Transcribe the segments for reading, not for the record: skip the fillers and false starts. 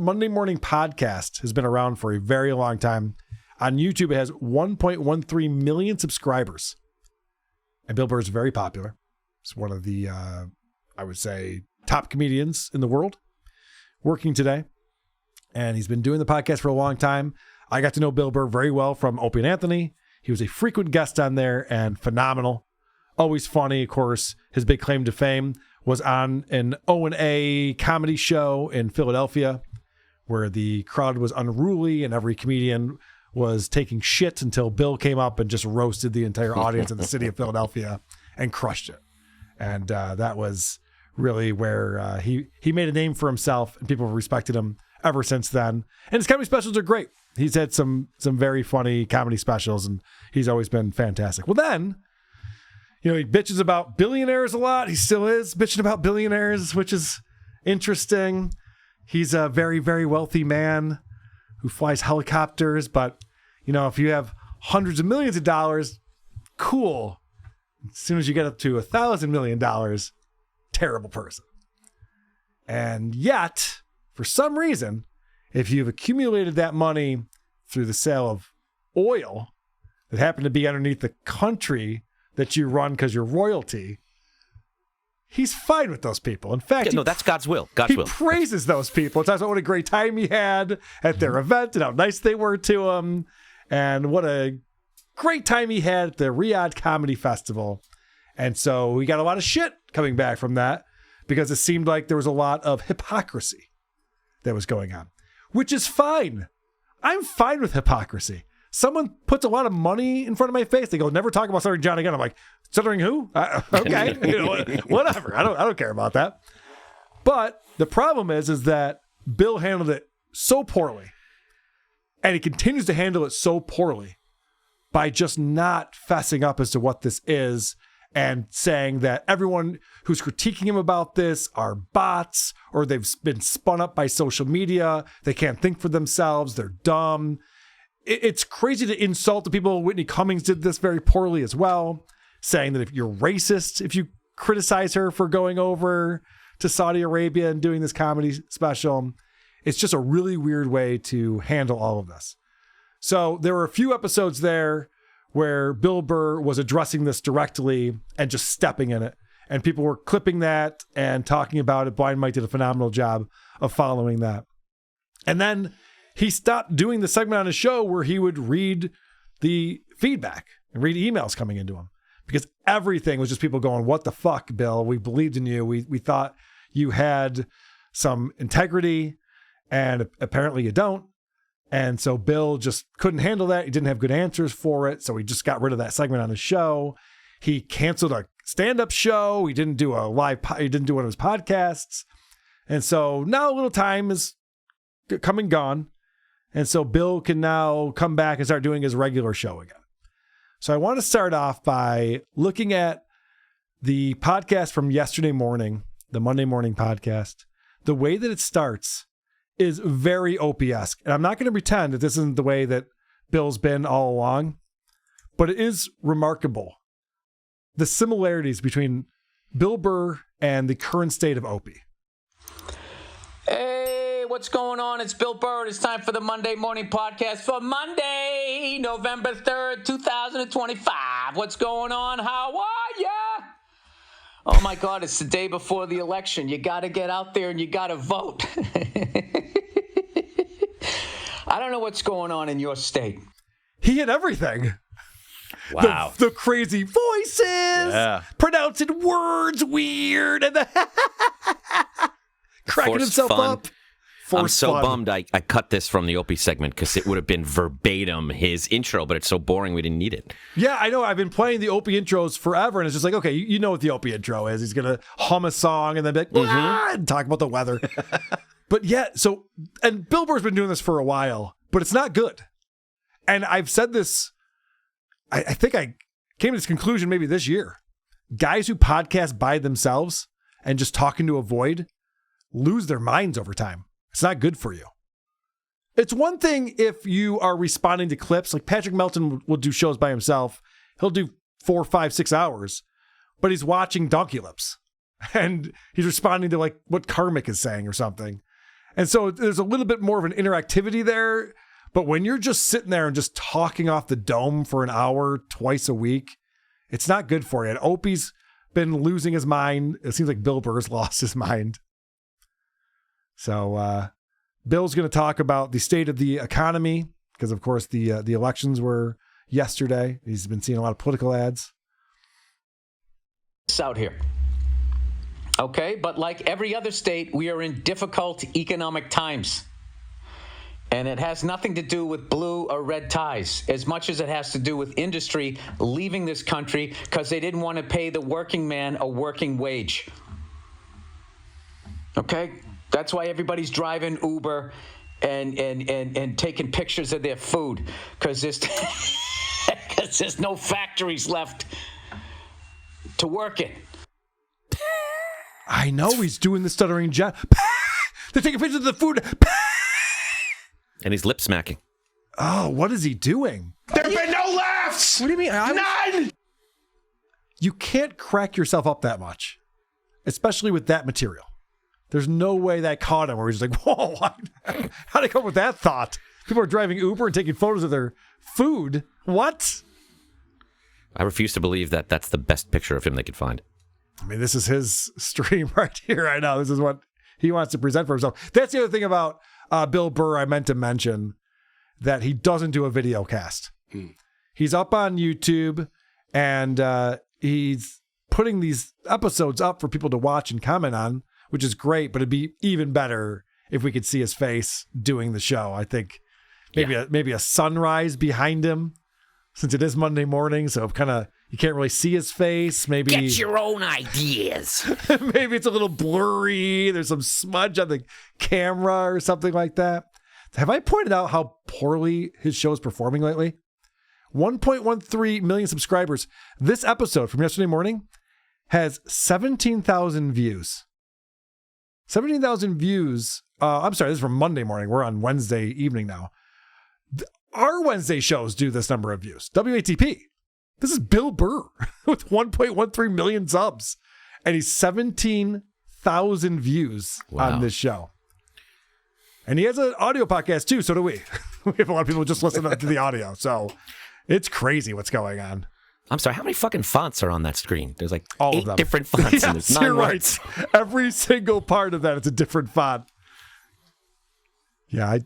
Monday morning podcast has been around for a very long time. On YouTube, it has 1.13 million subscribers. And Bill Burr is very popular. He's one of the, I would say, top comedians in the world working today. And he's been doing the podcast for a long time. I got to know Bill Burr very well from Opie and Anthony. He was a frequent guest on there and phenomenal. Always funny, of course. His big claim to fame was on an O&A comedy show in Philadelphia where the crowd was unruly and every comedian was taking shit until Bill came up and just roasted the entire audience in the city of Philadelphia and crushed it. And that was really where he made a name for himself and people have respected him ever since then. And his comedy specials are great. He's had some very funny comedy specials and he's always been fantastic. Well, then, he bitches about billionaires a lot. He still is bitching about billionaires, which is interesting. He's a very, very wealthy man who flies helicopters. But, if you have hundreds of millions of dollars, cool. As soon as you get up to $1,000 million, terrible person. And yet, for some reason, if you've accumulated that money through the sale of oil that happened to be underneath the country that you run because you're royalty, he's fine with those people. In fact, that's God's will. He praises those people. Talks about what a great time he had at their event and how nice they were to him and what a great time he had at the Riyadh Comedy Festival. And so we got a lot of shit coming back from that because it seemed like there was a lot of hypocrisy that was going on, which is fine. I'm fine with hypocrisy. Someone puts a lot of money in front of my face. They go, never talk about Stuttering John again. I'm like, stuttering who? Okay, whatever. I don't care about that. But the problem is that Bill handled it so poorly, and he continues to handle it so poorly by just not fessing up as to what this is and saying that everyone who's critiquing him about this are bots or they've been spun up by social media. They can't think for themselves. They're dumb. It's crazy to insult the people. Whitney Cummings did this very poorly as well, saying that if you're racist, if you criticize her for going over to Saudi Arabia and doing this comedy special, it's just a really weird way to handle all of this. So there were a few episodes there where Bill Burr was addressing this directly and just stepping in it. And people were clipping that and talking about it. Bryan Mike did a phenomenal job of following that. And then he stopped doing the segment on his show where he would read the feedback and read emails coming into him because everything was just people going, what the fuck, Bill? We believed in you. We thought you had some integrity and apparently you don't. And so Bill just couldn't handle that. He didn't have good answers for it. So he just got rid of that segment on his show. He canceled a stand-up show. He didn't do he didn't do one of his podcasts. And so now a little time is come and gone. And so Bill can now come back and start doing his regular show again. So I want to start off by looking at the podcast from yesterday morning, the Monday morning podcast. The way that it starts is very Opie-esque. And I'm not going to pretend that this isn't the way that Bill's been all along, but it is remarkable. The similarities between Bill Burr and the current state of Opie. Hey, what's going on? It's Bill Burr. It's time for the Monday morning podcast for Monday, November 3rd, 2025. What's going on? How are ya? Oh my God, it's the day before the election. You got to get out there and you got to vote. I don't know what's going on in your state. He hit everything. Wow. The crazy voices, pronouncing words weird, and cracking himself fun. up. I'm so bummed I cut this from the Opie segment because it would have been verbatim his intro, but it's so boring we didn't need it. Yeah, I know. I've been playing the Opie intros forever, and it's just like, okay, you know what the Opie intro is. He's going to hum a song and then be like, and talk about the weather. But yeah, and Bill Burr's been doing this for a while, but it's not good. And I've said this, I think I came to this conclusion maybe this year. Guys who podcast by themselves and just talk into a void lose their minds over time. It's not good for you. It's one thing if you are responding to clips, like Patrick Melton will do shows by himself. He'll do 4, 5, 6 hours, but he's watching Donkey Lips and he's responding to like what Karmic is saying or something. And so there's a little bit more of an interactivity there. But when you're just sitting there and just talking off the dome for an hour twice a week, it's not good for you. And Opie's been losing his mind. It seems like Bill Burr's lost his mind. So Bill's going to talk about the state of the economy because, of course, the elections were yesterday. He's been seeing a lot of political ads. It's out here. Okay, but like every other state, we are in difficult economic times. And it has nothing to do with blue or red ties as much as it has to do with industry leaving this country because they didn't want to pay the working man a working wage. Okay? That's why everybody's driving Uber and taking pictures of their food because there's no factories left to work in. I know he's doing the stuttering jet. They're taking pictures of the food. And he's lip smacking. Oh, what is he doing? There have been no laughs. What do you mean? None. You can't crack yourself up that much, especially with that material. There's no way that caught him where he's like, whoa, how'd I come up with that thought? People are driving Uber and taking photos of their food. What? I refuse to believe that that's the best picture of him they could find. I mean, this is his stream right here. I know. This is what he wants to present for himself. That's the other thing about Bill Burr I meant to mention, that he doesn't do a video cast. He's up on YouTube, and he's putting these episodes up for people to watch and comment on, which is great, but it'd be even better if we could see his face doing the show. I think maybe a sunrise behind him, since it is Monday morning, so kind of you can't really see his face. Maybe get your own ideas. Maybe it's a little blurry. There's some smudge on the camera or something like that. Have I pointed out how poorly his show is performing lately? 1.13 million subscribers. This episode from yesterday morning has 17,000 views. 17,000 views. I'm sorry, this is from Monday morning. We're on Wednesday evening now. Our Wednesday shows do this number of views. WATP. This is Bill Burr with 1.13 million subs. And he's 17,000 views on this show. And he has an audio podcast too, so do we. We have a lot of people just listen to the audio. So it's crazy what's going on. I'm sorry, how many fucking fonts are on that screen? There's like all 8 of them. Different fonts. Yes, and there's 9 you're words. Right. Every single part of that, it's a different font. Yeah,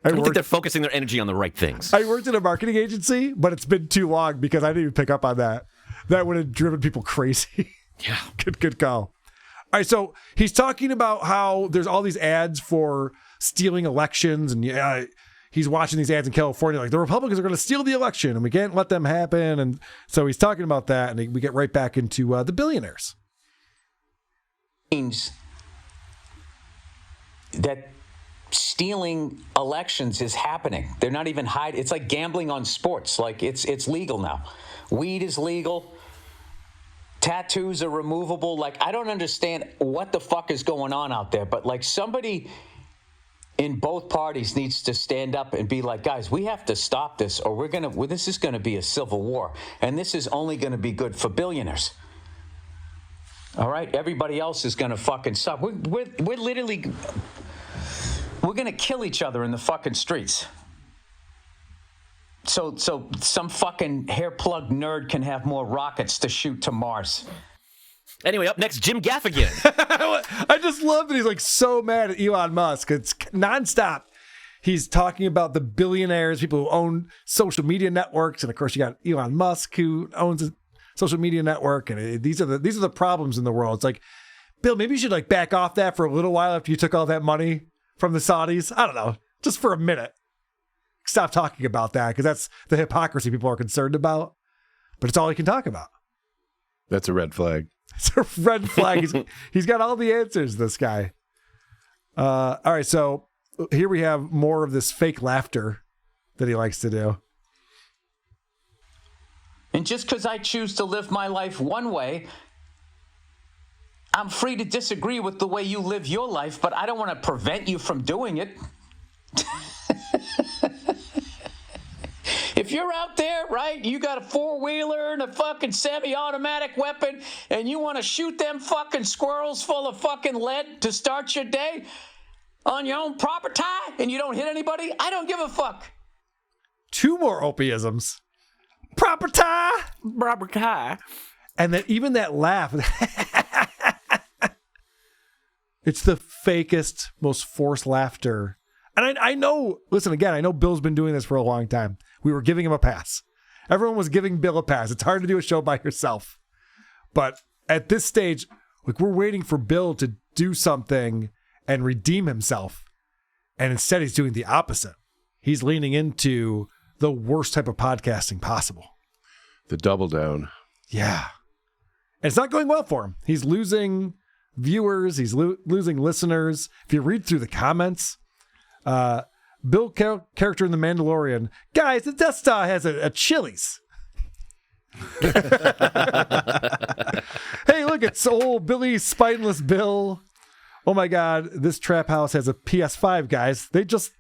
I don't think they're focusing their energy on the right things. I worked in a marketing agency, but it's been too long because I didn't even pick up on that. That would have driven people crazy. Yeah. Good call. All right, so he's talking about how there's all these ads for stealing elections, and he's watching these ads in California, like the Republicans are going to steal the election, and we can't let them happen. And so he's talking about that, and we get right back into the billionaires. Means that stealing elections is happening. They're not even hiding. It's like gambling on sports. Like it's legal now. Weed is legal. Tattoos are removable. Like, I don't understand what the fuck is going on out there, but like somebody in both parties needs to stand up and be like, guys, we have to stop this, or this is gonna be a civil war, and this is only gonna be good for billionaires. All right, everybody else is gonna fucking suck. We're literally. We're going to kill each other in the fucking streets. So some fucking hair-plugged nerd can have more rockets to shoot to Mars. Anyway, up next, Jim Gaffigan. I just love that he's like so mad at Elon Musk. It's nonstop. He's talking about the billionaires, people who own social media networks. And of course, you got Elon Musk who owns a social media network. And these are the problems in the world. It's like, Bill, maybe you should like back off that for a little while after you took all that money from the Saudis. I don't know, just for a minute. Stop talking about that, because that's the hypocrisy people are concerned about. But it's all he can talk about. That's a red flag. It's a red flag. He's got all the answers, this guy. All right, so here we have more of this fake laughter that he likes to do. And just because I choose to live my life one way, I'm free to disagree with the way you live your life, but I don't want to prevent you from doing it. If you're out there, right, you got a four-wheeler and a fucking semi-automatic weapon, and you want to shoot them fucking squirrels full of fucking lead to start your day on your own property, and you don't hit anybody, I don't give a fuck. 2 more Opieisms. Property. And then even that laugh. It's the fakest, most forced laughter. And I know, listen, again, I know Bill's been doing this for a long time. We were giving him a pass. Everyone was giving Bill a pass. It's hard to do a show by yourself. But at this stage, like, we're waiting for Bill to do something and redeem himself. And instead, he's doing the opposite. He's leaning into the worst type of podcasting possible. The double down. Yeah. And it's not going well for him. He's losing viewers. He's losing listeners. If you read through the comments, Bill character in The Mandalorian, guys, the Death Star has a Chili's. Hey, look, it's old Billy Spineless Bill. Oh my God, this trap house has a PS5, guys. They're just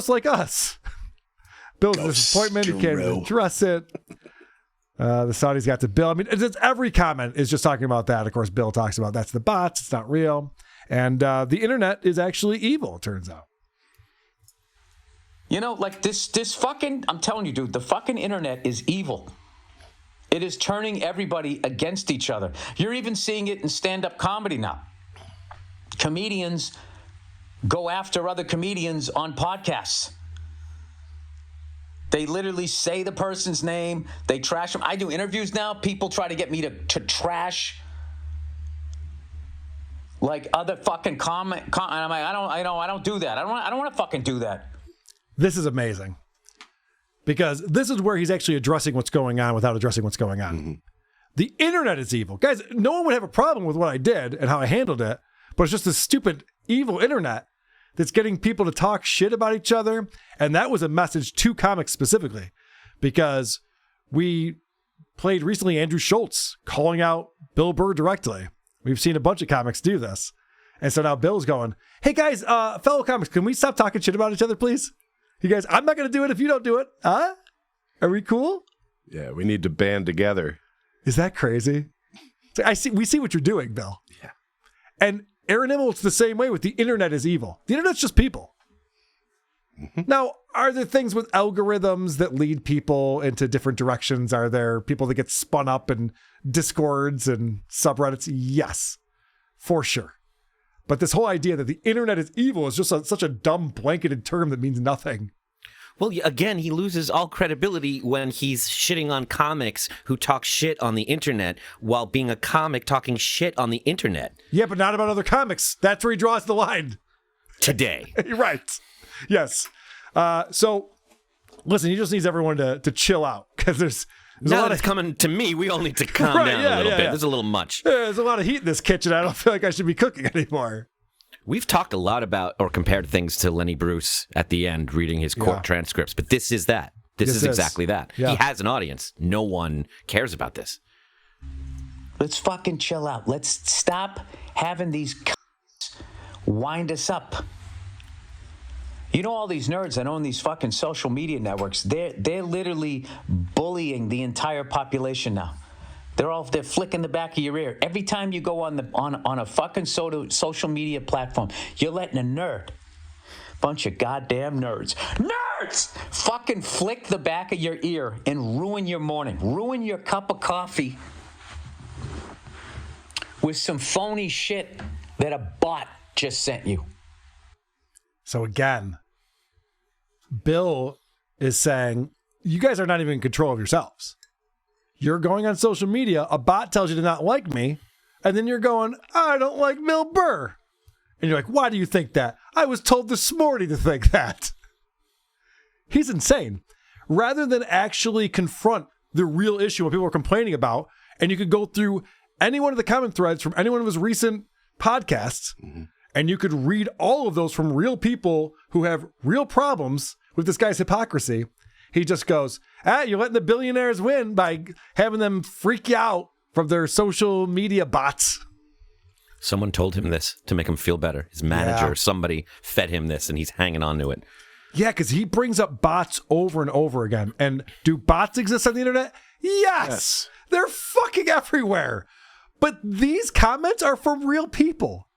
like us. Bill's disappointment, he can't even address it. The Saudis got to Bill. I mean, every comment is just talking about that. Of course, Bill talks about that's the bots. It's not real. And the internet is actually evil, it turns out. You know, like this fucking, I'm telling you, dude, the fucking internet is evil. It is turning everybody against each other. You're even seeing it in stand-up comedy now. Comedians go after other comedians on podcasts. They literally say the person's name. They trash them. I do interviews now. People try to get me to trash like other fucking comment. And I'm like, I don't do that. I don't want to fucking do that. This is amazing because this is where he's actually addressing what's going on without addressing what's going on. Mm-hmm. The internet is evil. Guys, no one would have a problem with what I did and how I handled it, but it's just this stupid, evil internet that's getting people to talk shit about each other. And that was a message to comics specifically because we played recently Andrew Schultz calling out Bill Burr directly. We've seen a bunch of comics do this. And so now Bill's going, hey guys, fellow comics, can we stop talking shit about each other, please? You guys, I'm not going to do it if you don't do it. Huh? Are we cool? Yeah, we need to band together. Is that crazy? We see what you're doing, Bill. Yeah. And Aaron Immelt's the same way with the internet is evil. The internet's just people. Mm-hmm. Now, are there things with algorithms that lead people into different directions? Are there people that get spun up in Discords and subreddits? Yes, for sure. But this whole idea that the internet is evil is just such a dumb blanketed term that means nothing. Well, again, he loses all credibility when he's shitting on comics who talk shit on the internet while being a comic talking shit on the internet. Yeah, but not about other comics. That's where he draws the line. Today. Right. Yes. So, listen, he just needs everyone to chill out because there's now that it's coming to me, we all need to calm down a little bit. There's a little much. There's a lot of heat in this kitchen. I don't feel like I should be cooking anymore. We've talked a lot about or compared things to Lenny Bruce at the end, reading his court transcripts, but this is that. This is exactly that. Yeah. He has an audience. No one cares about this. Let's fucking chill out. Let's stop having these wind us up. You know all these nerds that own these fucking social media networks, they're literally bullying the entire population now. They're flicking the back of your ear. Every time you go on a fucking social media platform, you're letting a nerd, bunch of goddamn nerds, fucking flick the back of your ear and ruin your morning, ruin your cup of coffee with some phony shit that a bot just sent you. So again, Bill is saying, you guys are not even in control of yourselves. You're going on social media, a bot tells you to not like me, and then you're going, I don't like Bill Burr. And you're like, why do you think that? I was told this morning to think that. He's insane. Rather than actually confront the real issue what people are complaining about, and you could go through any one of the comment threads from any one of his recent podcasts, and you could read all of those from real people who have real problems with this guy's hypocrisy. He just goes, you're letting the billionaires win by having them freak you out from their social media bots. Someone told him this to make him feel better. His manager or somebody fed him this, and he's hanging on to it. Yeah, because he brings up bots over and over again. And do bots exist on the internet? Yes. They're fucking everywhere. But these comments are from real people.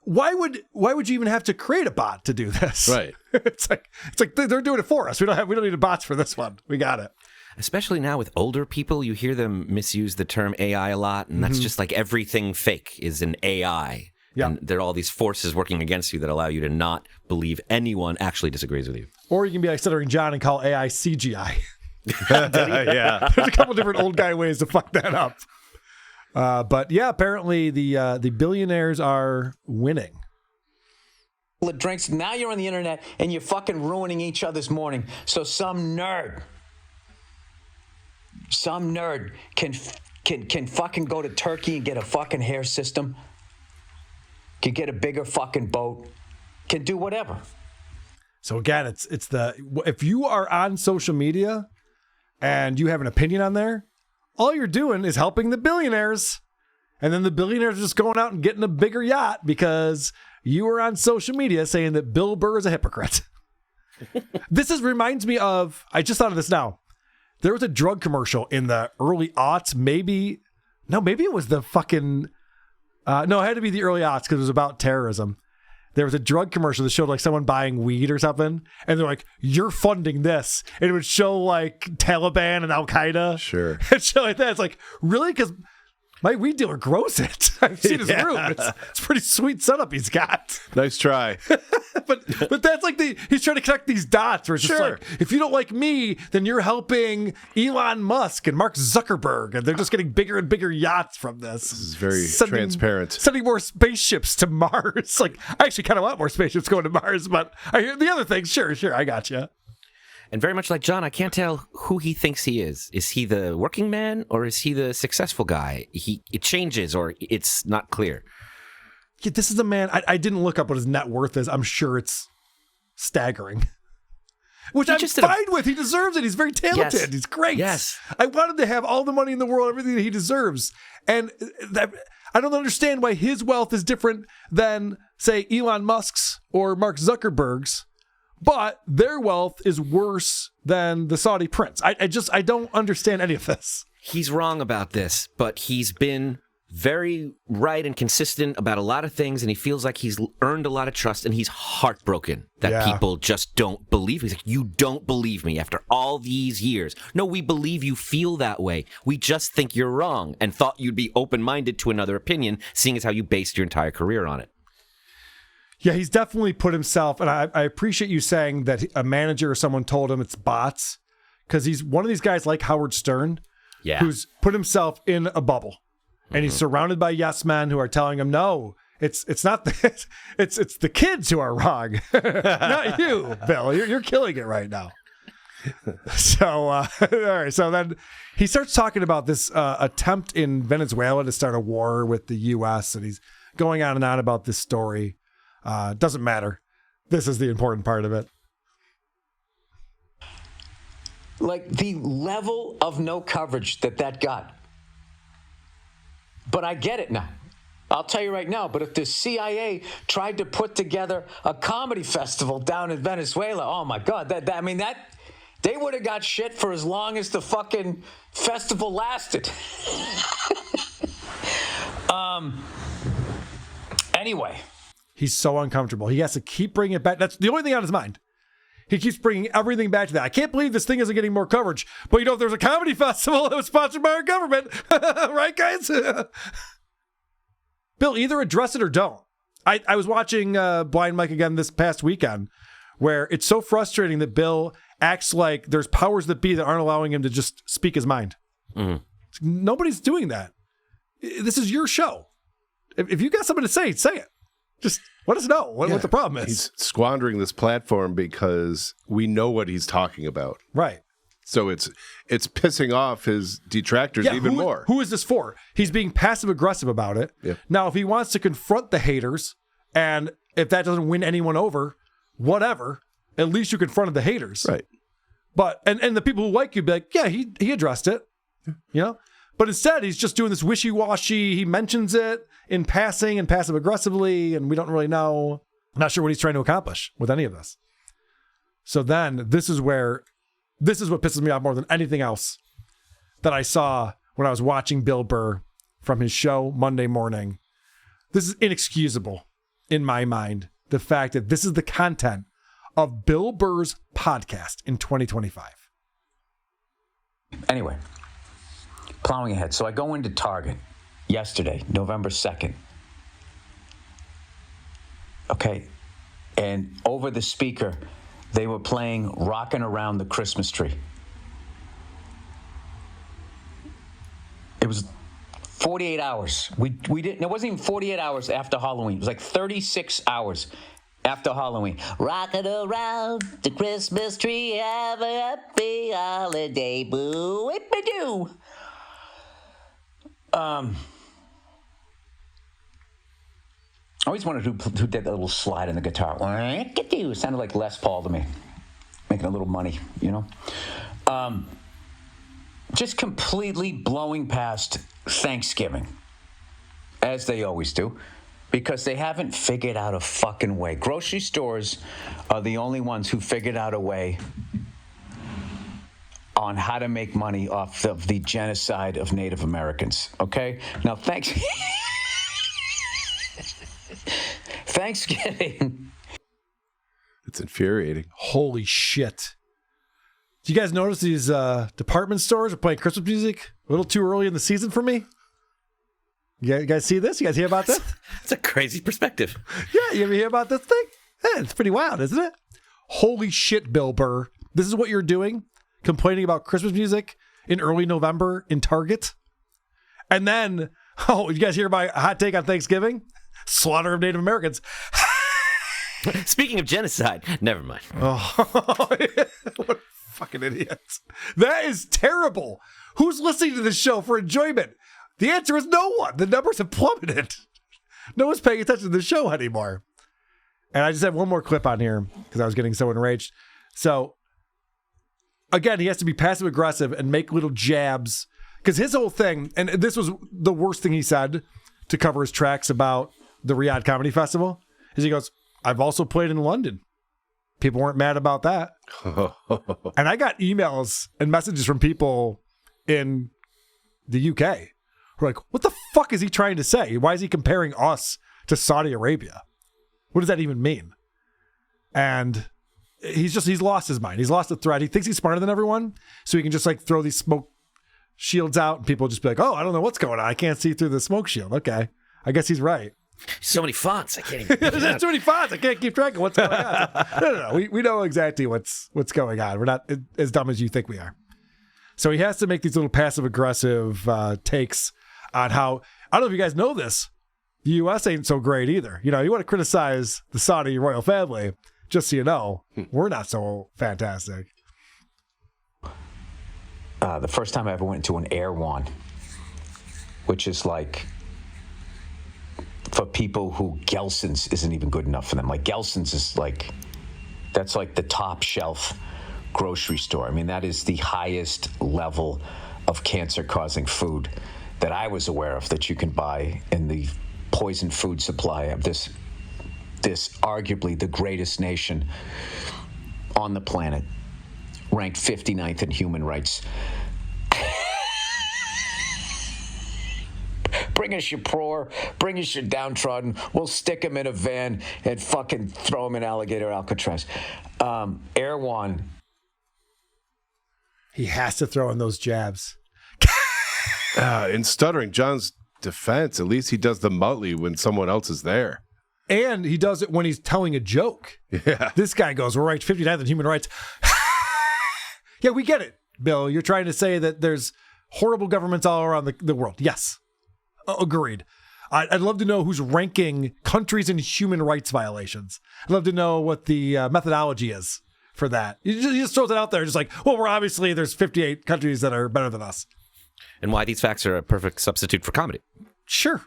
Why would you even have to create a bot to do this? Right. It's like they're doing it for us. We don't need a bots for this one. We got it. Especially now with older people, you hear them misuse the term AI a lot, and that's just like everything fake is an AI. Yeah. And there are all these forces working against you that allow you to not believe anyone actually disagrees with you. Or you can be like Stuttering John and call AI CGI. Yeah. There's a couple different old guy ways to fuck that up. But yeah, apparently the billionaires are winning. Drinks. Now you're on the internet and you're fucking ruining each other's morning. So some nerd can fucking go to Turkey and get a fucking hair system, can get a bigger fucking boat, can do whatever. So again, it's if you are on social media and you have an opinion on there, all you're doing is helping the billionaires. And then the billionaires are just going out and getting a bigger yacht because you were on social media saying that Bill Burr is a hypocrite. Reminds me of, I just thought of this now. There was a drug commercial in the early aughts. Maybe it was the fucking, no, it had to be the early aughts because it was about terrorism. There was a drug commercial that showed like someone buying weed or something. And they're like, you're funding this. And it would show like Taliban and Al-Qaeda. Sure. And show like that. It's like, really? Because my weed dealer grows it. I've seen his room. It's a pretty sweet setup he's got. Nice try. but that's like he's trying to connect these dots where it's just like, if you don't like me, then you're helping Elon Musk and Mark Zuckerberg, and they're just getting bigger and bigger yachts from this. This is very transparent. Sending more spaceships to Mars. Like, I actually kind of want more spaceships going to Mars, but I hear the other things. Sure, I got you. And very much like John, I can't tell who he thinks he is. Is he the working man or is he the successful guy? It changes or it's not clear. Yeah, this is a man. I didn't look up what his net worth is. I'm sure it's staggering. Which I'm fine with. He deserves it. He's very talented. Yes. He's great. Yes. I want him to have all the money in the world, everything that he deserves. And I don't understand why his wealth is different than, say, Elon Musk's or Mark Zuckerberg's. But their wealth is worse than the Saudi prince. I don't understand any of this. He's wrong about this, but he's been very right and consistent about a lot of things, and he feels like he's earned a lot of trust, and he's heartbroken that people just don't believe him. He's like, you don't believe me after all these years. No, we believe you feel that way. We just think you're wrong and thought you'd be open-minded to another opinion, seeing as how you based your entire career on it. Yeah, he's definitely put himself, and I appreciate you saying that a manager or someone told him it's bots, because he's one of these guys like Howard Stern, who's put himself in a bubble, and he's surrounded by yes men who are telling him, no, it's not it's the kids who are wrong, not you, Bill. You're killing it right now. So, all right. So then he starts talking about this attempt in Venezuela to start a war with the U.S., and he's going on and on about this story. Doesn't matter. This is the important part of it. Like the level of no coverage that got. But I get it now. I'll tell you right now, but if the CIA tried to put together a comedy festival down in Venezuela, oh my God, that they would have got shit for as long as the fucking festival lasted. Anyway. He's so uncomfortable. He has to keep bringing it back. That's the only thing on his mind. He keeps bringing everything back to that. I can't believe this thing isn't getting more coverage. But if there's a comedy festival that was sponsored by our government, right, guys? Bill, either address it or don't. I was watching Blind Mike again this past weekend, where it's so frustrating that Bill acts like there's powers that be that aren't allowing him to just speak his mind. Mm-hmm. Nobody's doing that. This is your show. If you got something to say it. Just let us know what the problem is. He's squandering this platform because we know what he's talking about. Right. So it's pissing off his detractors even more. Who is this for? He's being passive-aggressive about it. Yeah. Now, if he wants to confront the haters, and if that doesn't win anyone over, whatever, at least you confronted the haters. Right. But and the people who like you be like, yeah, he addressed it. You know? But instead, he's just doing this wishy-washy. He mentions it in passing and passive-aggressively, and we don't really know. I'm not sure what he's trying to accomplish with any of this. So then this is what pisses me off more than anything else that I saw when I was watching Bill Burr from his show Monday morning. This is inexcusable in my mind. The fact that this is the content of Bill Burr's podcast in 2025. Anyway, plowing ahead. So I go into Target yesterday, November 2nd. Okay. And over the speaker, they were playing Rockin' Around the Christmas Tree. It was 48 hours. We didn't. It wasn't even 48 hours after Halloween. It was like 36 hours after Halloween. Rockin' around the Christmas tree, have a happy holiday, boo, whip-a-doo. I always wondered who did that little slide in the guitar. It sounded like Les Paul to me, making a little money, you know. Just completely blowing past Thanksgiving, as they always do, because they haven't figured out a fucking way. Grocery stores are the only ones who figured out a way on how to make money off of the genocide of Native Americans, okay? Now, Thanksgiving. It's infuriating. Holy shit. Do you guys notice these department stores are playing Christmas music a little too early in the season for me? You guys see this? You guys hear about this? It's a crazy perspective. Yeah, you ever hear about this thing? Yeah, it's pretty wild, isn't it? Holy shit, Bill Burr. This is what you're doing? Complaining about Christmas music in early November in Target? And then, you guys hear my hot take on Thanksgiving? Slaughter of Native Americans. Speaking of genocide, never mind. Oh, what fucking idiots. That is terrible. Who's listening to this show for enjoyment? The answer is no one. The numbers have plummeted. No one's paying attention to the show anymore. And I just have one more clip on here because I was getting so enraged. So, again, he has to be passive aggressive and make little jabs. Because his whole thing, and this was the worst thing he said to cover his tracks about the Riyadh Comedy Festival, is he goes, I've also played in London. People weren't mad about that. And I got emails and messages from people in the UK who are like, what the fuck is he trying to say? Why is he comparing us to Saudi Arabia? What does that even mean? And he's lost his mind. He's lost the thread. He thinks he's smarter than everyone. So he can just like throw these smoke shields out and people just be like, oh, I don't know what's going on. I can't see through the smoke shield. Okay. I guess he's right. So many fonts. I can't even. There's too many fonts. I can't keep track of what's going on. No. We know exactly what's going on. We're not as dumb as you think we are. So he has to make these little passive aggressive takes on how, I don't know if you guys know this, the U.S. ain't so great either. You know, you want to criticize the Saudi royal family, just so you know, we're not so fantastic. The first time I ever went to an Erewhon, which is like, for people who Gelson's isn't even good enough for them. Like Gelson's is like, that's like the top shelf grocery store. I mean, that is the highest level of cancer-causing food that I was aware of that you can buy in the poison food supply of this arguably the greatest nation on the planet, ranked 59th in human rights. Bring us your poor, bring us your downtrodden. We'll stick them in a van and fucking throw them in alligator Alcatraz. Erewhon. He has to throw in those jabs. In Stuttering John's defense, at least he does the Muttley when someone else is there. And he does it when he's telling a joke. Yeah. This guy goes, we're ranked 59th in human rights. Yeah, we get it, Bill. You're trying to say that there's horrible governments all around the world. Yes. Agreed. I'd love to know who's ranking countries in human rights violations. I'd love to know what the methodology is for that. He just throws it out there, just like, well, there's 58 countries that are better than us. And why these facts are a perfect substitute for comedy. Sure.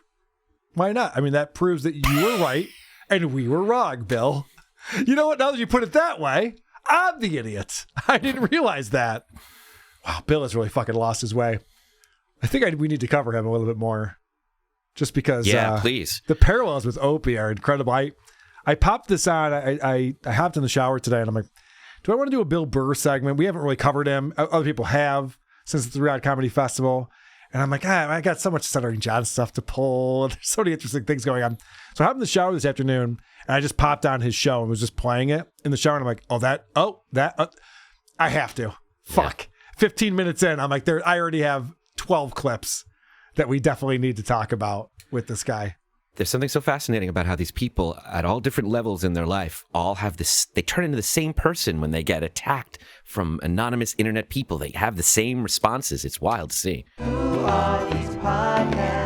Why not? I mean, that proves that you were right and we were wrong, Bill. You know what? Now that you put it that way, I'm the idiot. I didn't realize that. Wow, Bill has really fucking lost his way. I think we need to cover him a little bit more. Just because please. The parallels with Opie are incredible. I popped this on. I hopped in the shower today and I'm like, do I want to do a Bill Burr segment? We haven't really covered him. Other people have since it's the Riyadh Comedy Festival. And I'm like, I got so much Stuttering John stuff to pull. There's so many interesting things going on. So I hop in the shower this afternoon, and I just popped on his show and was just playing it in the shower. And I'm like, I have to. Fuck. 15 minutes in, I'm like, I already have 12 clips that we definitely need to talk about with this guy. There's something so fascinating about how these people at all different levels in their life all have this, they turn into the same person when they get attacked from anonymous internet people. They have the same responses. It's wild to see. Who are these podcasts?